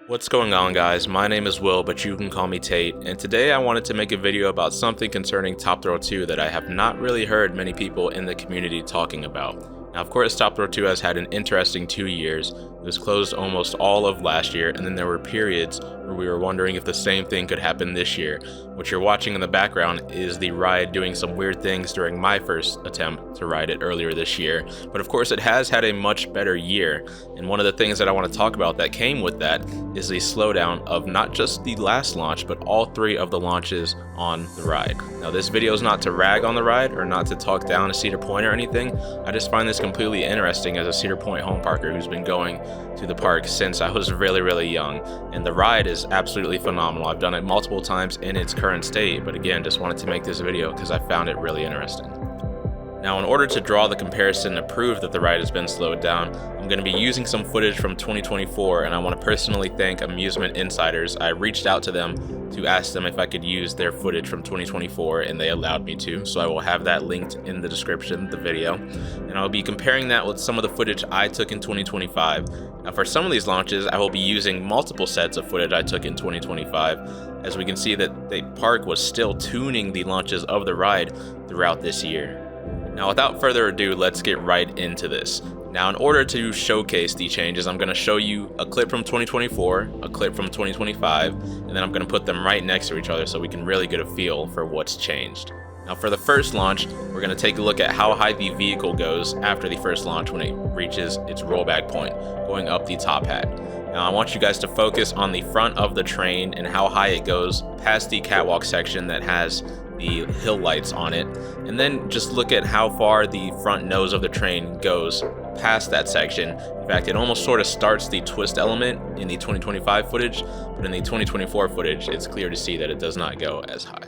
What's going on, guys? My name is Will, but you can call me Tate, and today I wanted to make a video about something concerning Top Throw 2 that I have not really heard many people in the community talking about. Now, of course, Top Throw 2 has had an interesting 2 years. It was closed almost all of last year, and then there were periods where we were wondering if the same thing could happen this year. What you're watching in the background is the ride doing some weird things during my first attempt to ride it earlier this year. But of course, it has had a much better year, and one of the things that I want to talk about that came with that is the slowdown of not just the last launch, but all 3 of the launches on the ride. Now, this video is not to rag on the ride or not to talk down a Cedar Point or anything. I just find this completely interesting as a Cedar Point home parker who's been going to the park since I was really young, and the ride is absolutely phenomenal. I've done it multiple times in its current state, but again, just wanted to make this video because I found it really interesting. Now, in order to draw the comparison to prove that the ride has been slowed down, I'm going to be using some footage from 2024, and I want to personally thank Amusement Insiders. I reached out to them to ask them if I could use their footage from 2024, and they allowed me to, so I will have that linked in the description of the video. And I'll be comparing that with some of the footage I took in 2025. Now, for some of these launches, I will be using multiple sets of footage I took in 2025, as we can see that the park was still tuning the launches of the ride throughout this year. Now, without further ado, let's get right into this. Now, in order to showcase the changes, I'm going to show you a clip from 2024, a clip from 2025, and then I'm going to put them right next to each other so we can really get a feel for what's changed. Now, for the first launch, we're going to take a look at how high the vehicle goes after the first launch when it reaches its rollback point, going up the top hat. Now, I want you guys to focus on the front of the train and how high it goes past the catwalk section that has the hill lights on it, and then just look at how far the front nose of the train goes past that section. In fact, it almost sort of starts the twist element in the 2025 footage, but in the 2024 footage, it's clear to see that it does not go as high.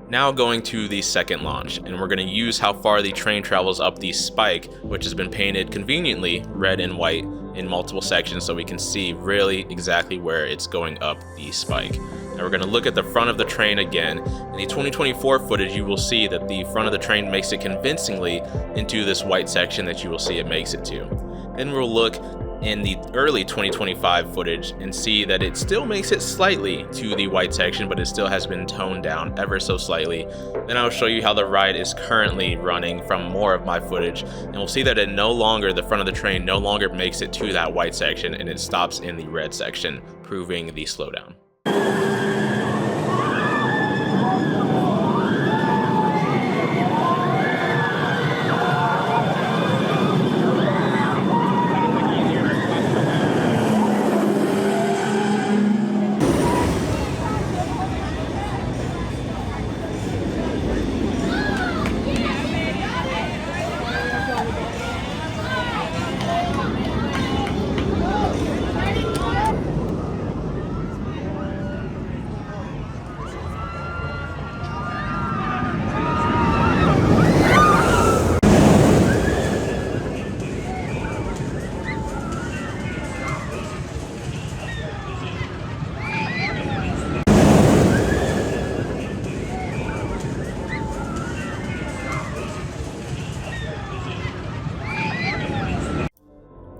Now going to the second launch, and we're going to use how far the train travels up the spike, which has been painted conveniently red and white in multiple sections so we can see really exactly where it's going up the spike. Now we're going to look at the front of the train again. In the 2024 footage, you will see that the front of the train makes it convincingly into this white section that you will see it makes it to. Then we'll look in the early 2025 footage and see that it still makes it slightly to the white section, but it still has been toned down ever so slightly. Then I'll show you how the ride is currently running from more of my footage, and we'll see that it no longer, the front of the train no longer makes it to that white section, and it stops in the red section, proving the slowdown.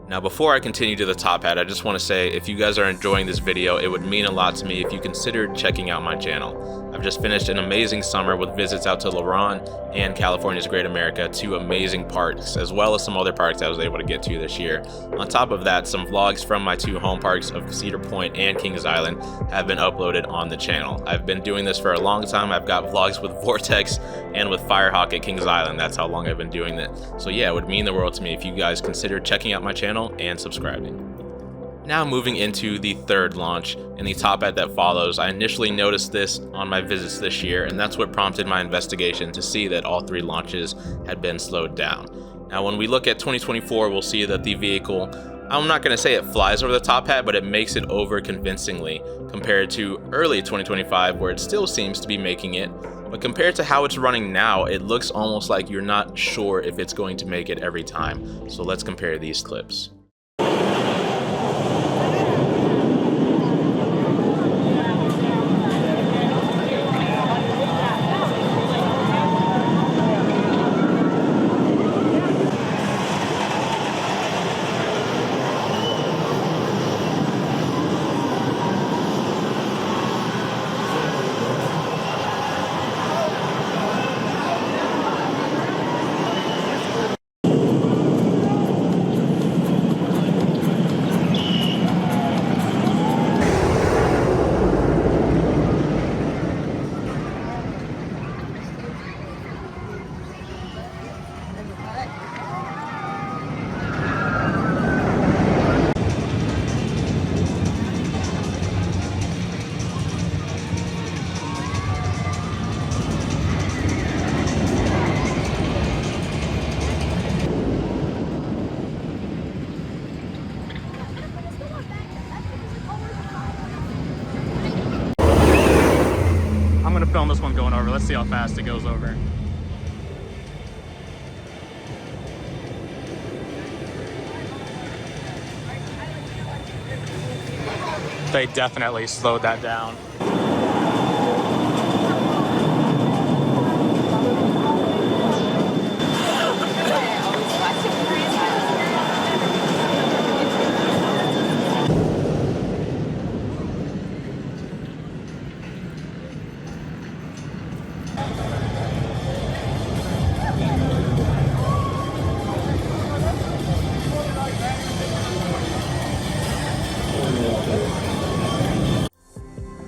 Now, before I continue to the top hat, I just want to say if you guys are enjoying this video, it would mean a lot to me if you considered checking out my channel. I've just finished an amazing summer with visits out to LaRon and California's Great America, 2 amazing parks, as well as some other parks I was able to get to this year. On top of that, some vlogs from my 2 home parks of Cedar Point and Kings Island have been uploaded on the channel. I've been doing this for a long time. I've got vlogs with Vortex and with Firehawk at Kings Island. That's how long I've been doing that. So yeah, it would mean the world to me if you guys consider checking out my channel and subscribing. Now moving into the third launch and the top hat that follows, I initially noticed this on my visits this year, and that's what prompted my investigation to see that all 3 launches had been slowed down. Now when we look at 2024, we'll see that the vehicle, I'm not going to say it flies over the top hat, but it makes it over convincingly compared to early 2025 where it still seems to be making it. But compared to how it's running now, it looks almost like you're not sure if it's going to make it every time. So let's compare these clips. I'm gonna film this one going over. Let's see how fast it goes over. They definitely slowed that down.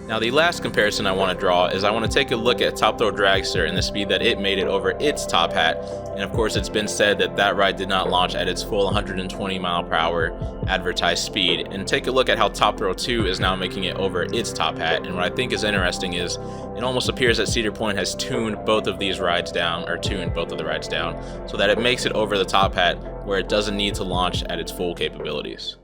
Now the last comparison I want to draw is I want to take a look at Top Throw Dragster and the speed that it made it over its top hat. And of course it's been said that that ride did not launch at its full 120 mph advertised speed. And take a look at how Top Throw 2 is now making it over its top hat. And what I think is interesting is it almost appears that Cedar Point has tuned both of these rides down, or tuned both of the rides down, so that it makes it over the top hat where it doesn't need to launch at its full capabilities.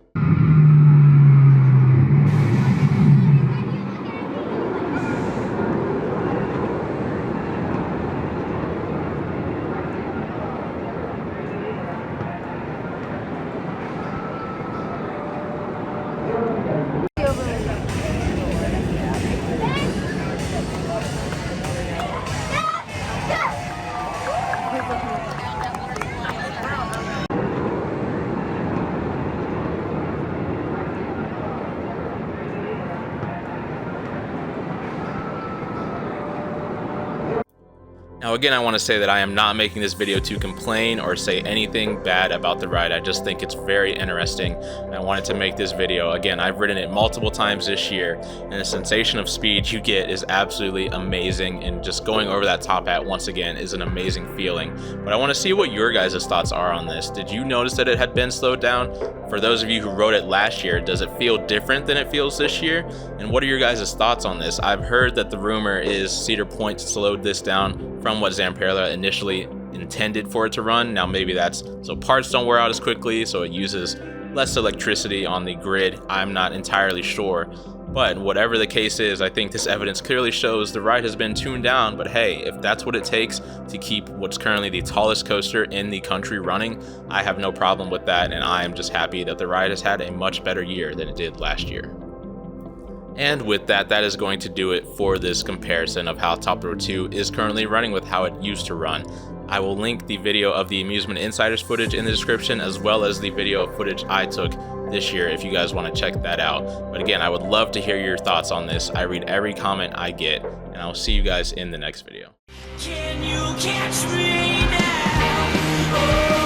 Now again, I want to say that I am not making this video to complain or say anything bad about the ride. I just think it's very interesting. I wanted to make this video. Again, I've ridden it multiple times this year, and the sensation of speed you get is absolutely amazing, and just going over that top hat once again is an amazing feeling. But I want to see what your guys' thoughts are on this. Did you notice that it had been slowed down? For those of you who rode it last year, does it feel different than it feels this year? And what are your guys' thoughts on this? I've heard that the rumor is Cedar Point slowed this down from what Zamperla initially intended for it to run. Now maybe that's so parts don't wear out as quickly, so it uses less electricity on the grid. I'm not entirely sure, but whatever the case is, I think this evidence clearly shows the ride has been tuned down. But hey, if that's what it takes to keep what's currently the tallest coaster in the country running, I have no problem with that, and I am just happy that the ride has had a much better year than it did last year. And with that, that is going to do it for this comparison of how Top Throw 2 is currently running with how it used to run. I will link the video of the Amusement Insiders footage in the description, as well as the video footage I took this year if you guys want to check that out. But again, I would love to hear your thoughts on this. I read every comment I get, and I'll see you guys in the next video. Can you catch me now?